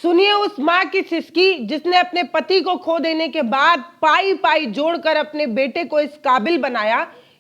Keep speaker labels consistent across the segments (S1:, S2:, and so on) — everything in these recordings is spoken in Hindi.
S1: सुनिए उस माँ की सिसकी जिसने अपने पति को खो देने के बाद पाई पाई जोड़कर अपने बेटे को इस काबिल बनाया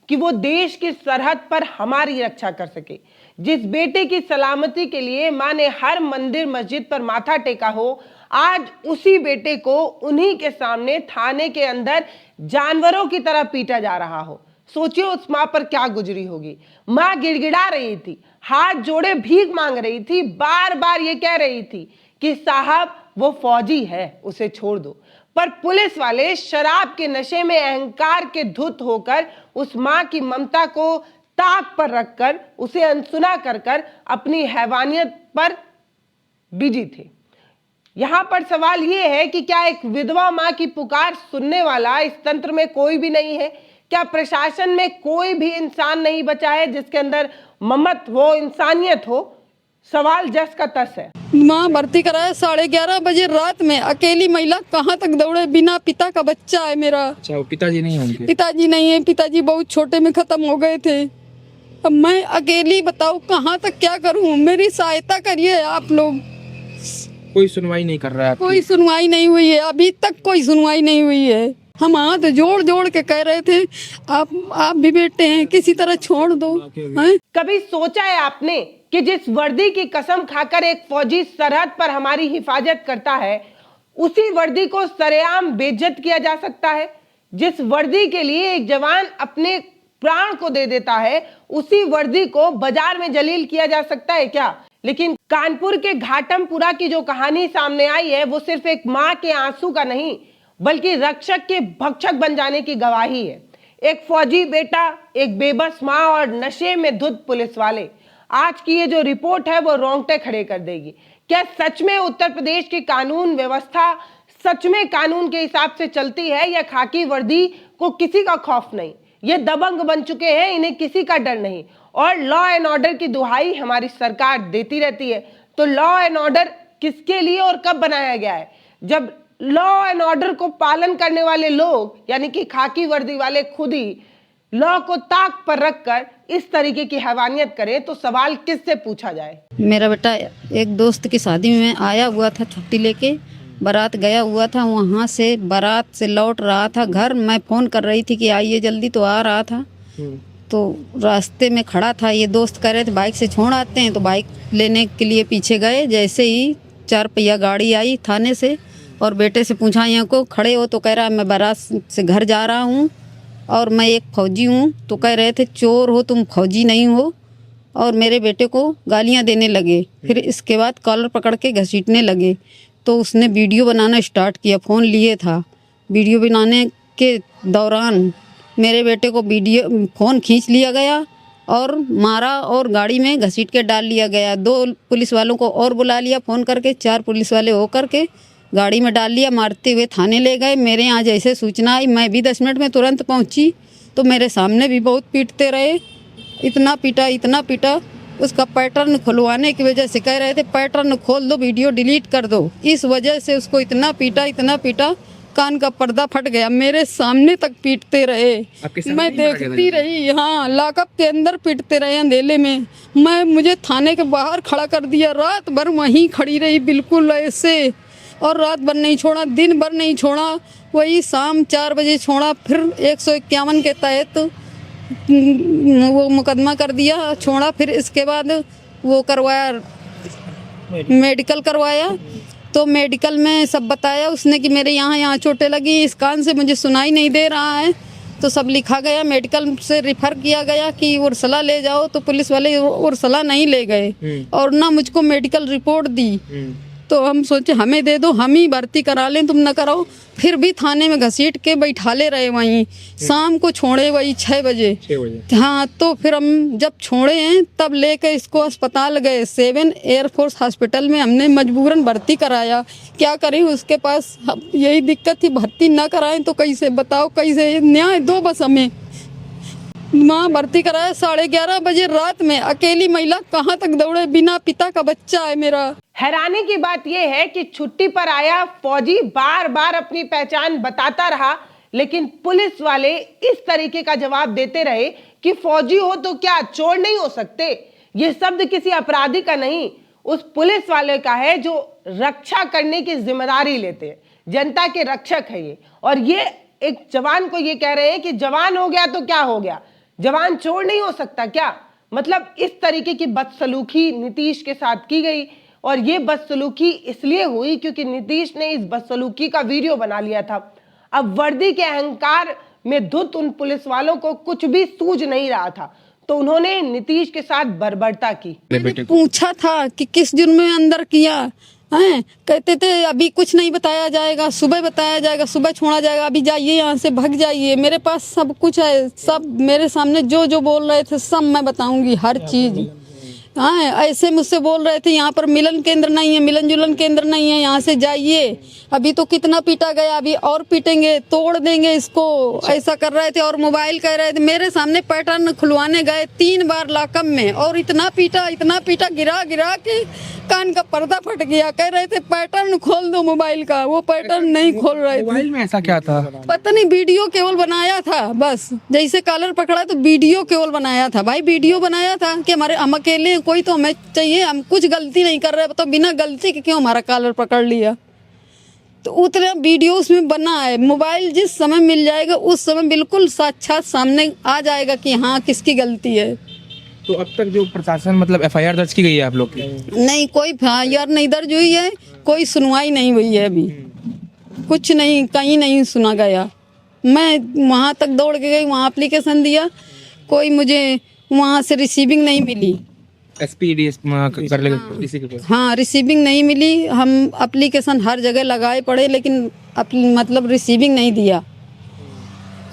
S1: कि वो देश की सरहद पर हमारी रक्षा कर सके। जिस बेटे की सलामती के लिए माँ ने हर मंदिर मस्जिद पर माथा टेका हो, आज उसी बेटे को उन्हीं के सामने थाने के अंदर जानवरों की तरह पीटा जा रहा हो। सोचिए उस माँ पर क्या गुजरी होगी। माँ गिड़गिड़ा रही थी, हाथ जोड़े भीख मांग रही थी, बार बार ये कह रही थी कि साहब वो फौजी है, उसे छोड़ दो। पर पुलिस वाले शराब के नशे में अहंकार के धुत होकर उस माँ की ममता को ताक पर रखकर उसे अनसुना कर अपनी हैवानियत पर बिजी थे। यहां पर सवाल यह है कि क्या एक विधवा मां की पुकार सुनने वाला इस तंत्र में कोई भी नहीं है? क्या प्रशासन में कोई भी इंसान नहीं बचा है जिसके अंदर ममत हो, इंसानियत हो? सवाल जस का तस है।
S2: माँ भर्ती कराया 11:30 बजे रात में, अकेली महिला कहाँ तक दौड़े, बिना पिता का बच्चा है मेरा।
S3: अच्छा, वो पिताजी नहीं होंगे?
S2: पिताजी नहीं है, पिताजी बहुत छोटे में खत्म हो गए थे। अब मैं अकेली बताओ कहाँ तक क्या करूँ, मेरी सहायता करिए आप लोग।
S3: कोई सुनवाई नहीं कर रहा है?
S2: कोई सुनवाई नहीं हुई है, अभी तक कोई सुनवाई नहीं हुई है। हम हाथ जोड़ जोड़ के कह रहे थे आप भी बेटे हैं, किसी तरह छोड़ दो।
S1: कभी सोचा है आपने कि जिस वर्दी की कसम खाकर एक फौजी सरहद पर हमारी हिफाजत करता है, उसी वर्दी को सरेआम बेइज्जत किया जा सकता है? जिस वर्दी के लिए एक जवान अपने प्राण को दे देता है, उसी वर्दी को बाजार में जलील किया जा सकता है क्या? लेकिन कानपुर के घाटमपुरा की जो कहानी सामने आई है, वो सिर्फ एक माँ के आंसू का नहीं बल्कि रक्षक के भक्षक बन जाने की गवाही है। एक फौजी बेटा, एक बेबस माँ और नशे में धुत पुलिस वाले। आज की ये जो रिपोर्ट है वो रोंगटे खड़े कर देगी। क्या सच में उत्तर प्रदेश की कानून व्यवस्था सच में कानून के हिसाब से चलती है, या खाकी वर्दी को किसी का खौफ नहीं? ये दबंग बन चुके हैं, इन्हें किसी का डर नहीं। और लॉ एंड ऑर्डर की दुहाई हमारी सरकार देती रहती है। तो लॉ एंड ऑर्डर किसके लिए और कब बनाया गया है? जब लॉ एंड ऑर्डर को पालन करने वाले लोग यानी कि खाकी वर्दी वाले खुद ही लॉ को ताक पर रखकर इस तरीके की हैवानियत करें, तो सवाल किससे पूछा जाए?
S2: मेरा बेटा एक दोस्त की शादी में आया हुआ था, छुट्टी लेके बारात गया हुआ था, वहाँ से बारात से लौट रहा था घर। मैं फ़ोन कर रही थी कि आइए जल्दी, तो आ रहा था। तो रास्ते में खड़ा था, ये दोस्त कह रहे थे बाइक से छोड़ आते हैं, तो बाइक लेने के लिए पीछे गए। जैसे ही 4 पहिया गाड़ी आई थाने से और बेटे से पूछा यहाँ को खड़े हो, तो कह रहा मैं बारात से घर जा रहा हूँ और मैं एक फौजी हूँ। तो कह रहे थे चोर हो तुम, फौजी नहीं हो। और मेरे बेटे को गालियाँ देने लगे। फिर इसके बाद कॉलर पकड़ के घसीटने लगे। तो उसने वीडियो बनाना स्टार्ट किया, फ़ोन लिए था। वीडियो बनाने के दौरान मेरे बेटे को फ़ोन खींच लिया गया और मारा और गाड़ी में घसीट के डाल लिया गया। 2 पुलिस वालों को और बुला लिया फ़ोन करके, 4 पुलिस वाले होकर के गाड़ी में डाल लिया, मारते हुए थाने ले गए। मेरे यहाँ जैसे सूचना आई, मैं भी 10 मिनट में तुरंत पहुँची। तो मेरे सामने भी बहुत पीटते रहे, इतना पीटा। उसका पैटर्न खुलवाने की वजह से कह रहे थे पैटर्न खोल दो, वीडियो डिलीट कर दो। इस वजह से उसको इतना पीटा, कान का पर्दा फट गया। मेरे सामने तक पीटते रहे, मैं देखती रही। हाँ, लॉकअप के अंदर पीटते रहे अंधेले में। मुझे थाने के बाहर खड़ा कर दिया, रात भर वहीं खड़ी रही बिल्कुल ऐसे। और रात भर नहीं छोड़ा, दिन भर नहीं छोड़ा, वही शाम 4 बजे छोड़ा। फिर 151 के तहत वो मुकदमा कर दिया, छोड़ा। फिर इसके बाद वो करवाया, मेडिकल करवाया। तो मेडिकल में सब बताया उसने कि मेरे यहाँ चोटें लगी, इस कान से मुझे सुनाई नहीं दे रहा है। तो सब लिखा गया, मेडिकल से रिफ़र किया गया कि उर्सला ले जाओ। तो पुलिस वाले उर्सला नहीं ले गए और ना मुझको मेडिकल रिपोर्ट दी। तो हम सोचे हमें दे दो, हम ही भर्ती करा लें, तुम ना कराओ। फिर भी थाने में घसीट के बैठाले रहे वहीं। शाम को छोड़े वही 6 बजे। हाँ, तो फिर हम जब छोड़े हैं तब लेके इसको अस्पताल गए, 7 एयरफोर्स हॉस्पिटल में हमने मजबूरन भर्ती कराया। क्या करें, उसके पास यही दिक्कत थी, भर्ती ना कराएं तो कैसे, बताओ कैसे न्याय दो बस हमें। माँ भर्ती कराया 11:30 बजे रात में, अकेली महिला कहाँ तक दौड़े, बिना पिता का बच्चा है मेरा।
S1: हैरानी की बात यह है कि छुट्टी पर आया फौजी बार बार अपनी पहचान बताता रहा, लेकिन पुलिस वाले इस तरीके का जवाब देते रहे कि फौजी हो तो क्या चोर नहीं हो सकते। यह शब्द किसी अपराधी का नहीं, उस पुलिस वाले का है जो रक्षा करने की जिम्मेदारी लेते हैं, जनता के रक्षक है ये। और ये एक जवान को ये कह रहे हैं कि जवान हो गया तो क्या हो गया, जवान चोर नहीं हो सकता क्या। मतलब इस तरीके की बदसलूकी नीतीश के साथ की गई। और ये बदसलूकी इसलिए हुई क्योंकि नीतीश ने इस बदसलूकी का वीडियो बना लिया था। अब वर्दी के अहंकार में धुत उन पुलिस वालों को कुछ भी सूझ नहीं रहा था, तो उन्होंने नीतीश के साथ बर्बरता की।
S2: मैंने पूछा था कि किस जुर्म में अंदर किया है, कहते थे अभी कुछ नहीं बताया जाएगा, सुबह बताया जाएगा, सुबह छोड़ा जाएगा, अभी जाइए यहाँ से, भाग जाइए। मेरे पास सब कुछ है, सब मेरे सामने जो जो बोल रहे थे सब मैं बताऊंगी, हर चीज। हाँ, ऐसे मुझसे बोल रहे थे यहाँ पर मिलन केंद्र नहीं है, मिलन जुलन केंद्र नहीं है, यहाँ से जाइए। अभी तो कितना पीटा गया, अभी और पीटेंगे, तोड़ देंगे इसको, ऐसा कर रहे थे। और मोबाइल कह रहे थे, मेरे सामने पैटर्न खुलवाने गए 3 बार लॉकअप में, और इतना पीटा, गिरा गिरा के कान का पर्दा फट गया। कह रहे थे पैटर्न खोल दो मोबाइल का, वो पैटर्न नहीं खोल रहे थे।
S3: मोबाइल में ऐसा क्या था?
S2: पता नहीं, वीडियो केवल बनाया था बस। जैसे कॉलर पकड़ा तो वीडियो केवल बनाया था भाई, वीडियो बनाया था कि हमारे हम अकेले हैं, कोई तो हमें चाहिए, हम कुछ गलती नहीं कर रहे, तो बिना गलती के क्यों हमारा कॉलर पकड़ लिया। तो उतना वीडियो उसमें बना है। मोबाइल जिस समय मिल जाएगा उस समय बिल्कुल साक्षात सामने आ जाएगा कि हाँ किसकी गलती है।
S3: तो अब तक जो प्रशासन मतलब एफआईआर दर्ज की गई है आप लोग की?
S2: नहीं, कोई एफआईआर नहीं दर्ज हुई है, कोई सुनवाई नहीं हुई है अभी, कुछ नहीं, कहीं नहीं सुना गया। मैं वहाँ तक दौड़ के गई, वहाँ एप्लीकेशन दिया, कोई मुझे वहाँ से रिसीविंग नहीं मिली।
S3: एसपी डीएस कर लेगा इसी के पास?
S2: हाँ, रिसीविंग नहीं मिली। हम एप्लीकेशन हर जगह लगाए पड़े, लेकिन मतलब रिसीविंग नहीं दिया।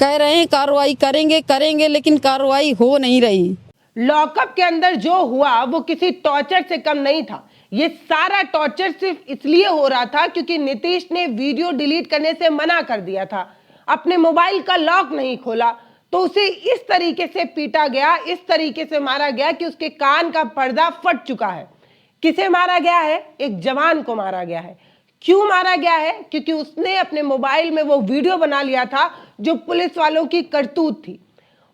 S2: कह रहे हैं कार्रवाई करेंगे, लेकिन कार्रवाई हो नहीं रही।
S1: लॉकअप के अंदर जो हुआ वो किसी टॉर्चर से कम नहीं था। ये सारा टॉर्चर सिर्फ इसलिए हो रहा था क्योंकि नीतीश ने वीडियो डिलीट करने से मना कर दिया था, अपने मोबाइल का लॉक नहीं खोला, तो उसे इस तरीके से पीटा गया, इस तरीके से मारा गया कि उसके कान का पर्दा फट चुका है। किसे मारा गया है? एक जवान को मारा गया है। क्यों मारा गया है? क्योंकि उसने अपने मोबाइल में वो वीडियो बना लिया था जो पुलिस वालों की करतूत थी।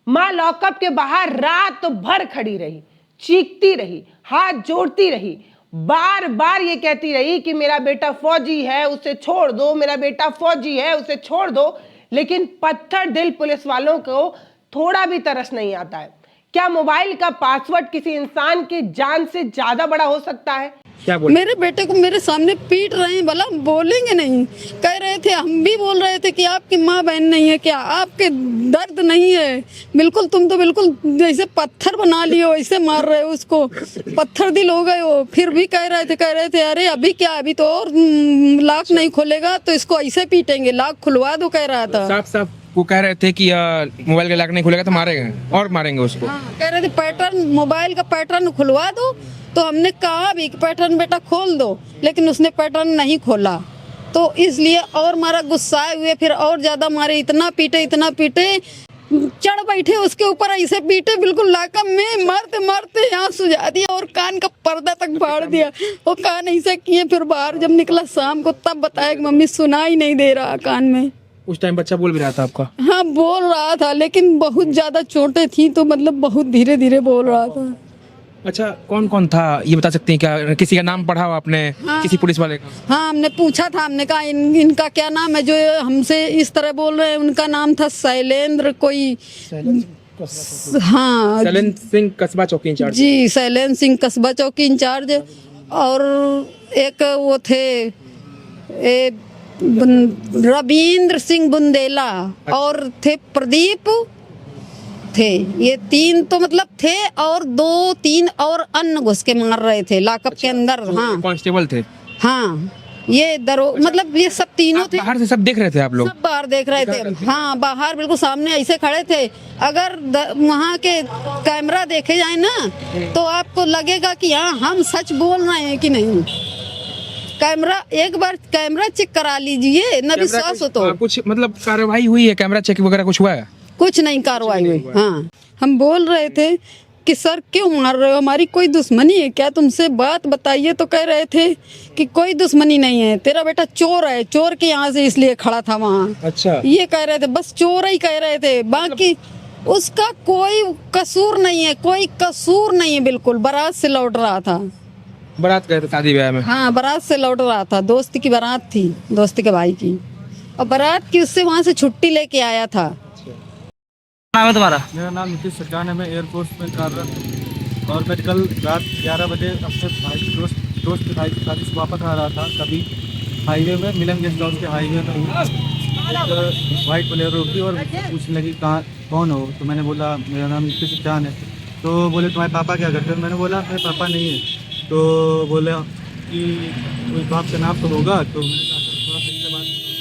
S1: माँ लॉकअप के बाहर रात भर खड़ी रही, चीखती रही, हाथ जोड़ती रही, बार बार ये कहती रही कि मेरा बेटा फौजी है, उसे छोड़ दो, मेरा बेटा फौजी है, उसे छोड़ दो। लेकिन पत्थर दिल पुलिस वालों को थोड़ा भी तरस नहीं आता है। क्या मोबाइल का पासवर्ड किसी इंसान की जान से ज्यादा बड़ा हो सकता है?
S3: क्या बोल?
S2: मेरे बेटे को मेरे सामने पीट रहे हैं, भला बोलेंगे नहीं? कह रहे थे, हम भी बोल रहे थे कि आपकी माँ बहन नहीं है क्या, आपके दर्द नहीं है? बिल्कुल, तुम तो बिल्कुल जैसे पत्थर बना लिए हो, वैसे मार रहे हो उसको, पत्थर दिल हो गए हो। फिर भी कह रहे थे अरे अभी क्या, अभी तो और लाख नहीं खोलेगा तो इसको ऐसे पीटेंगे, लाख खुलवा दो, कह रहा था।
S3: साफ वो कह रहे थे कि मोबाइल का लॉक नहीं खुलेगा तो मारेंगे और मारेंगे उसको।
S2: हाँ, कह रहे थे पैटर्न, मोबाइल का पैटर्न खुलवा दो। तो हमने कहा भी पैटर्न बेटा खोल दो, लेकिन उसने पैटर्न नहीं खोला, तो इसलिए और मारा, गुस्साए हुए फिर और ज्यादा मारे, इतना पीटे, चढ़ बैठे उसके ऊपर, ऐसे पीटे बिल्कुल लाकम में, मारते मारते यहाँ सुझा दिया और कान का पर्दा तक फाड़ दिया। वो कान ऐसे किए, फिर बाहर जब निकला शाम को तब बताया कि मम्मी सुना ही नहीं दे रहा कान में।
S3: उस टाइम बच्चा बोल भी रहा था आपका?
S2: हाँ, बोल रहा था, लेकिन बहुत ज्यादा चोटें थी, तो मतलब बहुत धीरे धीरे बोल रहा था।
S3: अच्छा, कौन कौन था ये बता सकती हैं क्या? किसी का नाम पढ़ा हो आपने? हाँ, किसी पुलिस वाले का?
S2: हाँ, हमने पूछा था, हमने कहा इनका क्या नाम है जो हमसे इस तरह बोल रहे हैं? उनका नाम था शैलेंद्र कोई, हाँ,
S3: शैलेंद्र सिंह, कस्बा चौकी इंचार्ज।
S2: जी, शैलेंद्र सिंह, कस्बा चौकी इंचार्ज। और एक वो थे रविंद्र सिंह बुंदेला, और थे प्रदीप थे। ये 3 तो मतलब थे, और 2-3 और अन्य घुस के मार रहे थे लॉकअप के अंदर। हाँ,
S3: कांस्टेबल थे।
S2: हाँ, ये मतलब ये सब तीनों थे।
S3: बाहर से सब देख रहे थे आप लोग?
S2: सब बाहर देख रहे थे। हाँ, बाहर बिल्कुल सामने ऐसे खड़े थे। अगर वहाँ के कैमरा देखे जाए ना तो आपको लगेगा कि हाँ हम सच बोल रहे हैं कि नहीं। कैमरा, एक बार कैमरा चेक करा लीजिए, न विश्वास हो तो।
S3: कुछ मतलब कार्रवाई हुई है? कैमरा चेक वगैरह कुछ हुआ है?
S2: कुछ नहीं कार्रवाई हुई। हाँ, हम बोल रहे थे कि सर क्यों मार रहे हो, हमारी कोई दुश्मनी है क्या, तुमसे बात बताइए। तो कह रहे थे कि कोई दुश्मनी नहीं है, तेरा बेटा चोर है, चोर के यहाँ से इसलिए खड़ा था वहाँ।
S3: अच्छा,
S2: ये कह रहे थे, बस चोर ही कह रहे थे, बाकी उसका कोई कसूर नहीं है, कोई कसूर नहीं है, बिल्कुल बारात से लौट रहा था।
S3: बारात गए थे शादी ब्याह में?
S2: हाँ, बारात से लौट रहा था, दोस्त की बारात थी, दोस्त के भाई की, और बारात की उससे वहाँ से छुट्टी लेके आया था।
S3: नाम है तुम्हारा?
S4: मेरा नाम नीतीश सचान है। मैं एयरफोर्स में कार्यरत हूँ और मैं कल रात 11 बजे अपने भाई दोस्त के भाई की शादी से वापस आ रहा था। कभी हाईवे में मिलन गेस्ट हाउस के हाईवे में एक वाइट बोलेरो रुकी और पूछने लगी कहाँ कौन हो। तो मैंने बोला मेरा नाम नीतीश सचान है। तो बोले तुम्हारे पापा क्या करते हैं? मैंने बोला मेरे पापा नहीं है। तो बोला कि कोई बाप का नाम तो होगा। तो मैंने कहा "सर, थोड़ा सही से बात करो।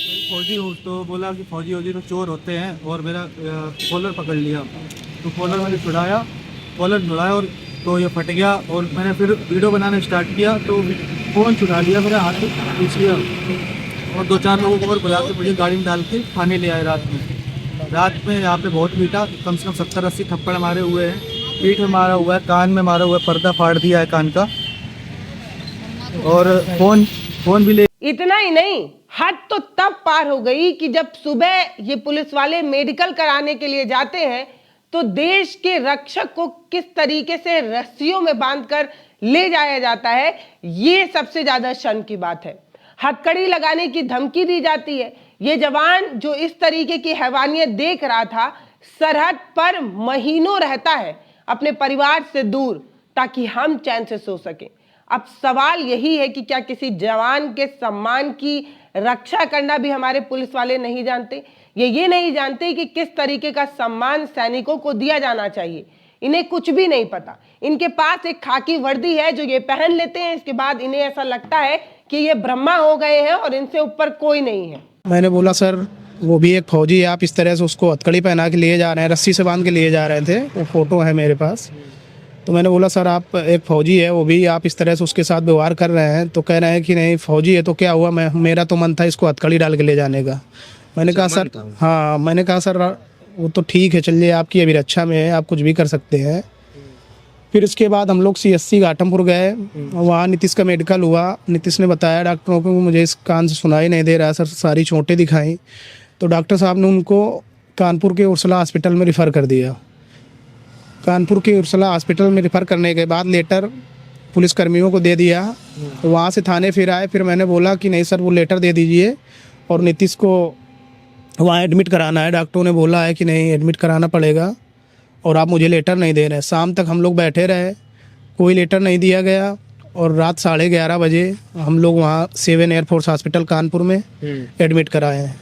S4: मैं फौजी हूँ। तो बोला कि फौजी होजी तो चोर होते हैं और मेरा कॉलर पकड़ लिया। तो कॉलर मैंने छुड़ाया और तो ये फट गया और मैंने फिर वीडियो बनाना स्टार्ट किया तो फ़ोन छुड़ा लिया, मेरा हाथ खींच लिया और 2-4 लोगों को और बुला के मुझे गाड़ी में डाल के थाने ले आए। रात में यहाँ पे बहुत पीटा, कम से कम 70-80 थप्पड़ मारे हुए हैं। पीठ में मारा हुआ है, कान में मारा हुआ है, पर्दा फाड़ दिया है कान का और फोन भी ले।
S1: इतना ही नहीं, हद तो तब पार हो गई कि जब सुबह ये पुलिस वाले मेडिकल कराने के लिए जाते हैं तो देश के रक्षक को किस तरीके से रस्सियों में बांधकर ले जाया जाता है, ये सबसे ज्यादा शर्म की बात है। हथकड़ी लगाने की धमकी दी जाती है। ये जवान जो इस तरीके की हैवानियत देख रहा था, सरहद पर महीनों रहता है अपने परिवार से दूर ताकि हम चैन से सो सकें। अब सवाल यही है कि क्या किसी जवान के सम्मान की रक्षा करना भी हमारे पुलिस वाले नहीं जानते? ये नहीं जानते कि किस तरीके का सम्मान सैनिकों को दिया जाना चाहिए। इन्हें कुछ भी नहीं पता। इनके पास एक खाकी वर्दी है जो ये पहन लेते हैं, इसके बाद इन्हें ऐसा लगता है कि ये ब्रह्मा हो गए हैं और इनसे ऊपर कोई नहीं है।
S5: मैंने बोला सर वो भी एक फौजी है, आप इस तरह से उसको हथकड़ी पहना के लिए जा रहे हैं, रस्सी से बांध के लिए जा रहे थे, वो फोटो है मेरे पास। तो मैंने बोला सर आप एक फ़ौजी है, वो भी आप इस तरह से उसके साथ व्यवहार कर रहे हैं। तो कह रहे हैं कि नहीं फ़ौजी है तो क्या हुआ, मेरा तो मन था इसको हथकड़ी डाल के ले जाने का। मैंने कहा सर हाँ, मैंने कहा सर वो तो ठीक है, चलिए आपकी अभी रक्षा में है, आप कुछ भी कर सकते हैं। फिर इसके बाद हम लोग CSC घाटमपुर गए, वहाँ नीतीश का मेडिकल हुआ। नीतीश ने बताया डॉक्टरों को मुझे इस कान से सुनाई नहीं दे रहा सर, सारी चोटें दिखाई। तो डॉक्टर साहब ने उनको कानपुर के उर्सला हॉस्पिटल में रिफ़र कर दिया। कानपुर के उर्सला हॉस्पिटल में रिफ़र करने के बाद लेटर पुलिसकर्मियों को दे दिया। वहाँ से थाने फिर आए, फिर मैंने बोला कि नहीं सर वो लेटर दे दीजिए और नीतीश को वहाँ एडमिट कराना है। डॉक्टरों ने बोला है कि नहीं एडमिट कराना पड़ेगा और आप मुझे लेटर नहीं दे रहे हैं। शाम तक हम लोग बैठे रहे, कोई लेटर नहीं दिया गया और रात 11:30 बजे हम लोग वहाँ 7 एयरफोर्स हॉस्पिटल कानपुर में एडमिट कराए हैं।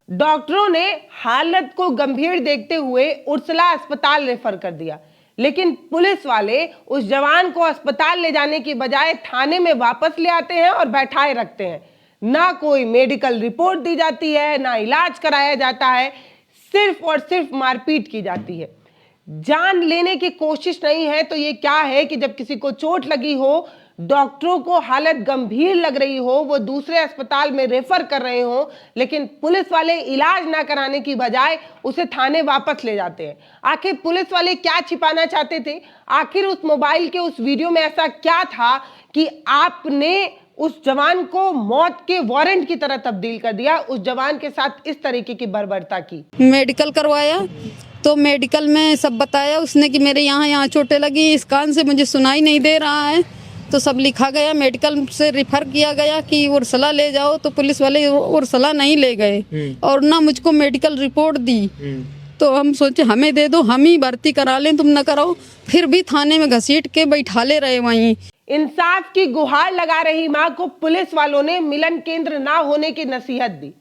S1: डॉक्टरों ने हालत को गंभीर देखते हुए उर्सला अस्पताल रेफर कर दिया, लेकिन पुलिस वाले उस जवान को अस्पताल ले जाने की बजाय थाने में वापस ले आते हैं और बैठाए रखते हैं। ना कोई मेडिकल रिपोर्ट दी जाती है, ना इलाज कराया जाता है, सिर्फ और सिर्फ मारपीट की जाती है। जान लेने की कोशिश नहीं है तो ये क्या है कि जब किसी को चोट लगी हो, डॉक्टरों को हालत गंभीर लग रही हो, वो दूसरे अस्पताल में रेफर कर रहे हो, लेकिन पुलिस वाले इलाज ना कराने की बजाय उसे थाने वापस ले जाते हैं। आखिर पुलिस वाले क्या छिपाना चाहते थे? आखिर उस मोबाइल के उस वीडियो में ऐसा क्या था कि आपने उस जवान को मौत के वारंट की तरह तब्दील कर दिया, उस जवान के साथ इस तरीके की बर्बरता की?
S2: मेडिकल करवाया तो मेडिकल में सब बताया उसने कि मेरे यहाँ चोटें लगी, इस कान से मुझे सुनाई नहीं दे रहा है। तो सब लिखा गया, मेडिकल से रिफ़र किया गया कि उर्सला ले जाओ। तो पुलिस वाले उर्सला नहीं ले गए और ना मुझको मेडिकल रिपोर्ट दी। तो हम सोचे हमें दे दो, हम ही भर्ती करा लें, तुम ना कराओ। फिर भी थाने में घसीट के बैठा ले रहे वहीं।
S1: इंसाफ की गुहार लगा रही मां को पुलिस वालों ने मिलन केंद्र ना होने की नसीहत दी,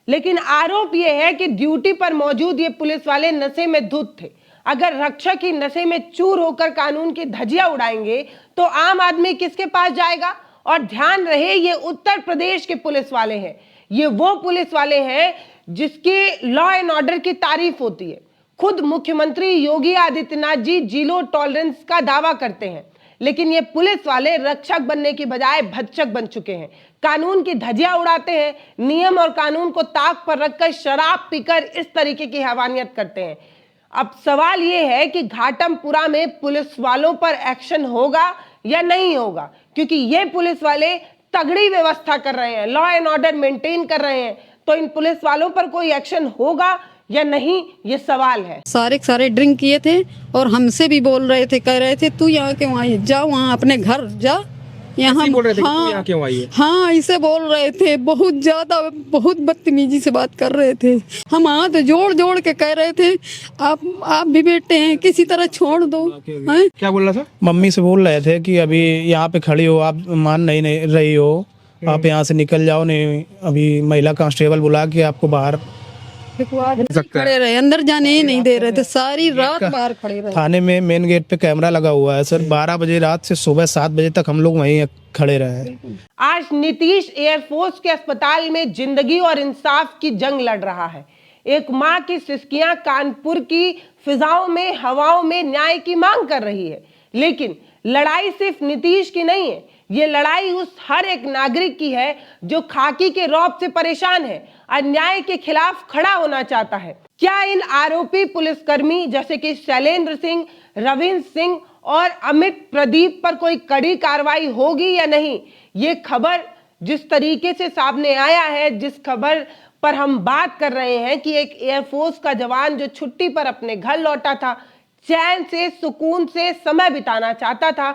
S1: लेकिन आरोप यह है कि ड्यूटी पर मौजूद ये पुलिस वाले नशे में धुत थे। अगर रक्षक ही नशे में चूर होकर कानून की धज्जियां उड़ाएंगे तो आम आदमी किसके पास जाएगा? और ध्यान रहे ये उत्तर प्रदेश के पुलिस वाले हैं। ये वो पुलिस वाले हैं जिसकी लॉ एंड ऑर्डर की तारीफ होती है। खुद मुख्यमंत्री योगी आदित्यनाथ जी जीरो टॉलरेंस का दावा करते हैं, लेकिन ये पुलिस वाले रक्षक बनने की बजाय भक्षक बन चुके हैं। कानून की धज्जियां उड़ाते हैं, नियम और कानून को ताक पर रखकर शराब पीकर इस तरीके की हैवानियत करते हैं। अब सवाल यह है कि घाटमपुरा में पुलिस वालों पर एक्शन होगा या नहीं होगा, क्योंकि ये पुलिस वाले तगड़ी व्यवस्था कर रहे हैं, लॉ एंड ऑर्डर मेंटेन कर रहे हैं। तो इन पुलिस वालों पर कोई एक्शन होगा या नहीं, ये सवाल है।
S2: सारे के सारे ड्रिंक किए थे और हमसे भी बोल रहे थे, कह रहे थे तू यहाँ क्यों आई, जा वहाँ अपने घर जा, यहाँ
S3: बोल रहे थे कि तू
S2: हाँ
S3: यहाँ क्यों आई है?
S2: हाँ ऐसे बोल रहे थे, बहुत ज्यादा बहुत बदतमीजी से बात कर रहे थे। हम हाथ जोड़ जोड़ के कह रहे थे आप भी बेटे हैं, किसी तरह छोड़ दो। हैं?
S3: क्या बोल रहा था?
S5: मम्मी से बोल रहे थे कि अभी यहाँ पे खड़ी हो, आप मान नहीं रही हो, आप यहाँ से निकल जाओ, नहीं अभी महिला कांस्टेबल बुला के आपको बाहर।
S2: खड़े रहे, अंदर जाने ही नहीं दे रहे थे, सारी रात बाहर खड़े रहे।
S5: थाने में मेन गेट पे कैमरा लगा हुआ है सर, 12 बजे रात से सुबह 7 बजे तक हम लोग वहीं खड़े रहे।
S1: आज नीतीश एयरफोर्स के अस्पताल में जिंदगी और इंसाफ की जंग लड़ रहा है। एक माँ की सिसकियां कानपुर की फिजाओं में, हवाओं में न्याय की मांग कर रही है। लेकिन लड़ाई सिर्फ नीतीश की नहीं है, ये लड़ाई उस हर एक नागरिक की है जो खाकी के रौब से परेशान है, अन्याय के खिलाफ खड़ा होना चाहता है। क्या इन आरोपी पुलिसकर्मी जैसे कि शैलेंद्र सिंह, रविंद्र सिंह और अमित प्रदीप पर कोई कड़ी कार्रवाई होगी या नहीं? ये खबर जिस तरीके से सामने आया है, जिस खबर पर हम बात कर रहे हैं कि एक एयरफोर्स का जवान जो छुट्टी पर अपने घर लौटा था, चैन से सुकून से समय बिताना चाहता था,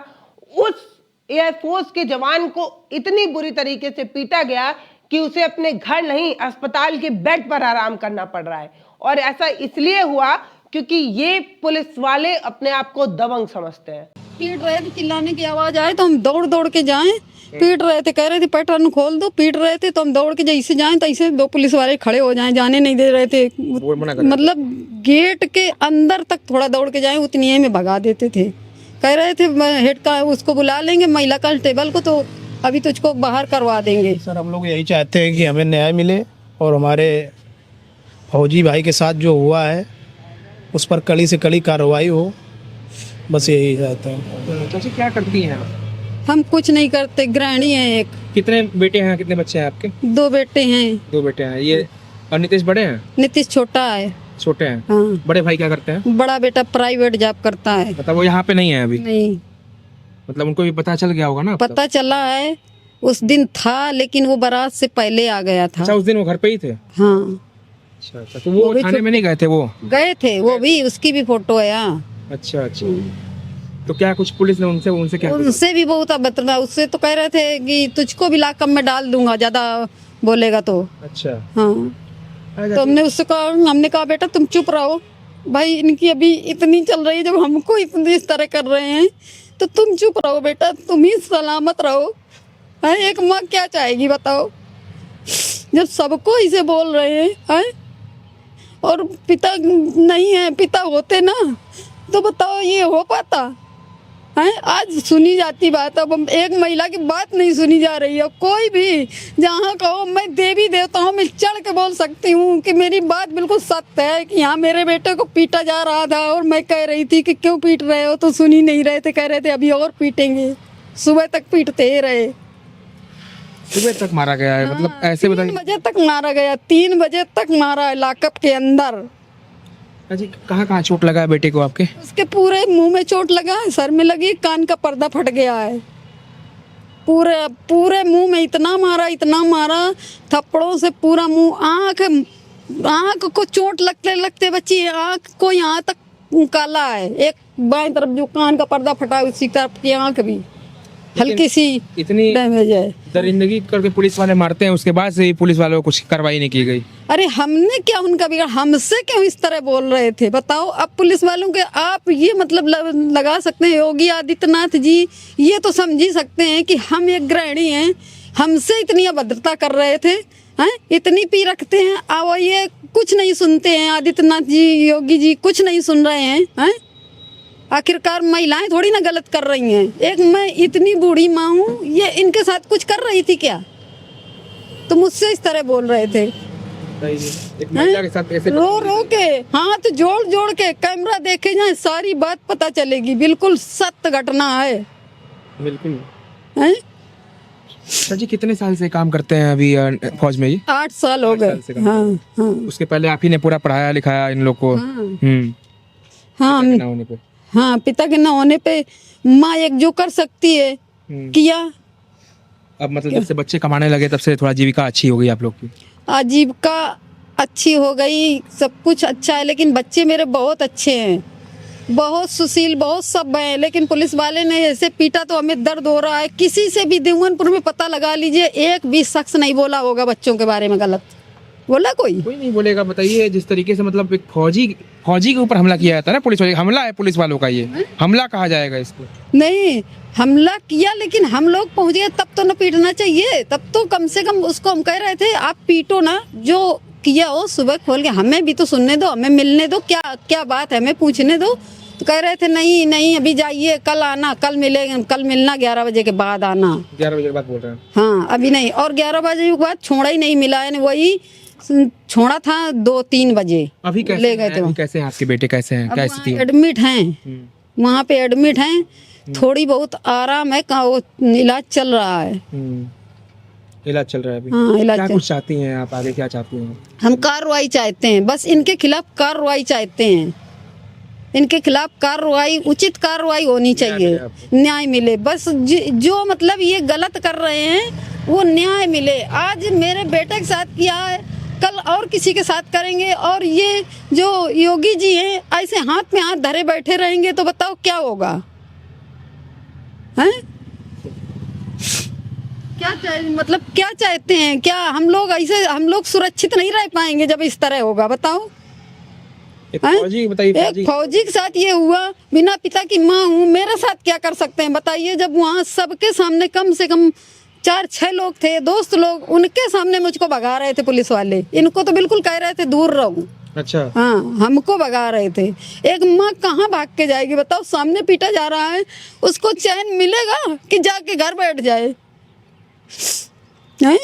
S1: उस एयरफोर्स के जवान को इतनी बुरी तरीके से पीटा गया कि उसे अपने घर नहीं, अस्पताल के बेड पर आराम करना पड़ रहा है। और ऐसा इसलिए हुआ क्योंकि ये पुलिस वाले अपने आप को दबंग समझते हैं।
S2: पीट रहे थे, चिल्लाने की आवाज आए तो हम दौड़ दौड़ के जाएं, पीट रहे थे, कह रहे थे पैटर्न खोल दो, पीट रहे थे तो हम दौड़ के जैसे जाएं तैसे 2 पुलिस वाले खड़े हो जाएं, जाने नहीं दे रहे थे। मतलब गेट के अंदर तक थोड़ा दौड़ के जाएं उतनी में भगा देते थे। कह रहे थे हेड का उसको बुला लेंगे, महिला कांस्टेबल को, तो अभी तुझको बाहर करवा देंगे।
S5: सर हम लोग यही चाहते हैं कि हमें न्याय मिले और हमारे फौजी भाई के साथ जो हुआ है उस पर कड़ी से कड़ी कार्रवाई हो, बस यही चाहते हैं।
S3: चाची क्या करती हैं?
S2: हम कुछ नहीं करते, गृहिणी हैं एक।
S3: कितने बेटे हैं, कितने बच्चे हैं आपके?
S2: 2 बेटे हैं।
S3: 2 बेटे हैं। ये और नीतीश बड़े हैं?
S2: नीतीश छोटा है।
S3: छोटे हैं।
S2: हाँ।
S3: बड़े भाई क्या करते हैं?
S2: बड़ा बेटा प्राइवेट जॉब करता है।
S3: मतलब वो यहाँ पे नहीं है अभी?
S2: नहीं।
S3: मतलब उनको भी पता चल गया होगा ना?
S2: पता चला है, उस दिन था लेकिन वो बारात से पहले आ गया था।
S3: अच्छा, उस दिन वो घर पे ही थे?
S2: हाँ।
S3: अच्छा, तो वो थाने में नहीं गए थे? वो
S2: गए थे, वो भी, उसकी भी फोटो है यहाँ।
S3: अच्छा। तो क्या कुछ पुलिस ने उनसे क्या?
S2: उनसे भी बहुत बदतमीज, उससे तो कह रहे थे कि तुझको भी लाकअप में डाल दूंगा ज्यादा बोलेगा तो।
S3: अच्छा।
S2: हाँ। तो हमने कहा बेटा तुम चुप रहो भाई, इनकी अभी इतनी चल रही है, जब हमको इतनी इस तरह कर रहे हैं तो तुम चुप रहो बेटा, तुम ही सलामत रहो। है एक माँ क्या चाहेगी बताओ, जब सबको इसे बोल रहे हैं। और पिता नहीं है, पिता होते ना तो बताओ ये हो पाता है? आज सुनी जाती बात, अब एक महिला की बात नहीं सुनी जा रही है। कोई भी जहाँ कहो, मैं देवी देवताओं में चढ़ के बोल सकती हूँ कि मेरी बात बिल्कुल सत्य है कि यहाँ मेरे बेटे को पीटा जा रहा था और मैं कह रही थी कि क्यों पीट रहे हो, तो सुनी नहीं रहे थे, कह रहे थे अभी और पीटेंगे। सुबह तक पीटते ही रहे।
S3: सुबह तक मारा गया है? मतलब ऐसे बताइए।
S2: 3 बजे तक मारा गया, 3 बजे तक मारा है लॉकअप के अंदर।
S3: जी, कहाँ चोट लगा है बेटे को आपके?
S2: उसके पूरे मुंह में चोट लगा है, सर में लगी, कान का पर्दा फट गया है। पूरे मुंह में इतना मारा थप्पड़ों से, पूरा मुंह, आँख को चोट लगते बच्ची आँख को यहाँ तक काला है। एक बाएं तरफ जो कान का पर्दा फटा है उसी तरफ की आँख भी हल्की सी
S3: इतनी
S2: डैमेज है।
S3: दरिंदगी करके पुलिस वाले मारते हैं, उसके बाद से ही पुलिस वालों को कुछ कार्रवाई नहीं की गई।
S2: अरे हमने क्या उनका बिगाड़, हमसे क्यों इस तरह बोल रहे थे बताओ? अब पुलिस वालों के आप ये मतलब लगा सकते हैं, योगी आदित्यनाथ जी ये तो समझ ही सकते हैं कि हम एक गृहिणी हैं, हमसे इतनी अभद्रता कर रहे थे, हैं इतनी पी रखते हैं, अब ये कुछ नहीं सुनते हैं। आदित्यनाथ जी, योगी जी कुछ नहीं सुन रहे हैं। आखिरकार महिलाएं थोड़ी ना गलत कर रही हैं। एक मैं इतनी बूढ़ी माँ हूँ, ये इनके साथ कुछ कर रही थी क्या? तो मुझसे इस तरह बोल रहे थे।
S3: एक महिला के साथ ऐसे
S2: रो के हाथ जोड़ के कैमरा देखे जाए, सारी बात पता चलेगी। बिल्कुल सत्य घटना है।
S3: बिल्कुल।
S2: हैं?
S3: सर जी, कितने साल से काम करते हैं अभी फौज में? ये
S2: 8 साल हो गए। हाँ।
S3: उसके पहले आप ही ने पूरा पढ़ाया लिखाया इन लोग को?
S2: हाँ, पिता के न होने पे माँ एक जो कर सकती है किया।
S3: अब मतलब जब से बच्चे कमाने लगे तब से थोड़ा जीविका अच्छी हो गई आप लोग की?
S2: आजीविका अच्छी हो गई, सब कुछ अच्छा है, लेकिन बच्चे मेरे बहुत अच्छे हैं, बहुत सुशील, बहुत सब हैं, लेकिन पुलिस वाले ने ऐसे पीटा तो हमें दर्द हो रहा है। किसी से भी देवनपुर में पता लगा लीजिए, एक भी शख्स नहीं बोला होगा बच्चों के बारे में गलत, बोला कोई
S3: नहीं बोलेगा। बताइए, जिस तरीके से मतलब एक फौजी के ऊपर हमला किया जाता है ना, पुलिस वाले, हमला है पुलिस वालों का, ये हमला कहा जाएगा इसको?
S2: नहीं, हमला किया, लेकिन हम लोग पहुंच गए तब तो न पीटना चाहिए, तब तो कम से कम उसको हम कह रहे थे आप पीटो ना, जो किया हो सुबह खोल के हमें भी तो सुनने दो, हमें मिलने दो, क्या क्या बात है हमें पूछने दो। तो कह रहे थे नहीं नहीं अभी जाइए, कल आना, कल मिलेंगे, कल मिलना, 11 बजे के बाद आना।
S3: 11 बजे के बाद बोल रहे हैं?
S2: हाँ अभी नहीं, और 11 बजे के बाद छोड़ा ही नहीं मिला है, वही छोड़ा था 2-3 बजे।
S3: अभी कैसे
S2: ले गए थे
S3: अभी कैसे हैं आपके बेटे, कैसे हैं, क्या स्थिति है?
S2: एडमिट हैं, वहाँ पे एडमिट हैं, थोड़ी बहुत आराम है, वो इलाज चल रहा है।
S3: इलाज चल रहा है अभी?
S2: हाँ इलाज
S3: क्या
S2: चल,
S3: कुछ चाहती हैं आप, आगे क्या चाहती हैं?
S2: हम कार्रवाई चाहते हैं, बस इनके खिलाफ कार्रवाई चाहते हैं, इनके खिलाफ कार्रवाई, उचित कार्रवाई होनी चाहिए, न्याय मिले बस। जो मतलब ये गलत कर रहे हैं वो न्याय मिले। आज मेरे बेटे के साथ किया है, कल और किसी के साथ करेंगे, और ये जो योगी जी हैं ऐसे हाथ में हाथ धरे बैठे रहेंगे तो बताओ क्या होगा, हैं? मतलब क्या चाहते हैं, क्या हम लोग सुरक्षित नहीं रह पाएंगे जब इस तरह होगा, बताओ?
S3: एक फौजी, बताइए,
S2: एक फौजी के साथ ये हुआ, बिना पिता की माँ हूँ, मेरे साथ क्या कर सकते हैं बताइए? जब वहाँ सबके सामने कम से कम 4-6 लोग थे, दोस्त लोग, उनके सामने मुझको भगा रहे थे पुलिस वाले, इनको तो बिल्कुल कह रहे थे दूर रहो।
S3: अच्छा।
S2: हाँ हमको भगा रहे थे। एक माँ कहाँ भाग के जाएगी बताओ? सामने पीटा जा रहा है, उसको चैन मिलेगा कि जाके घर बैठ जाए? नहीं।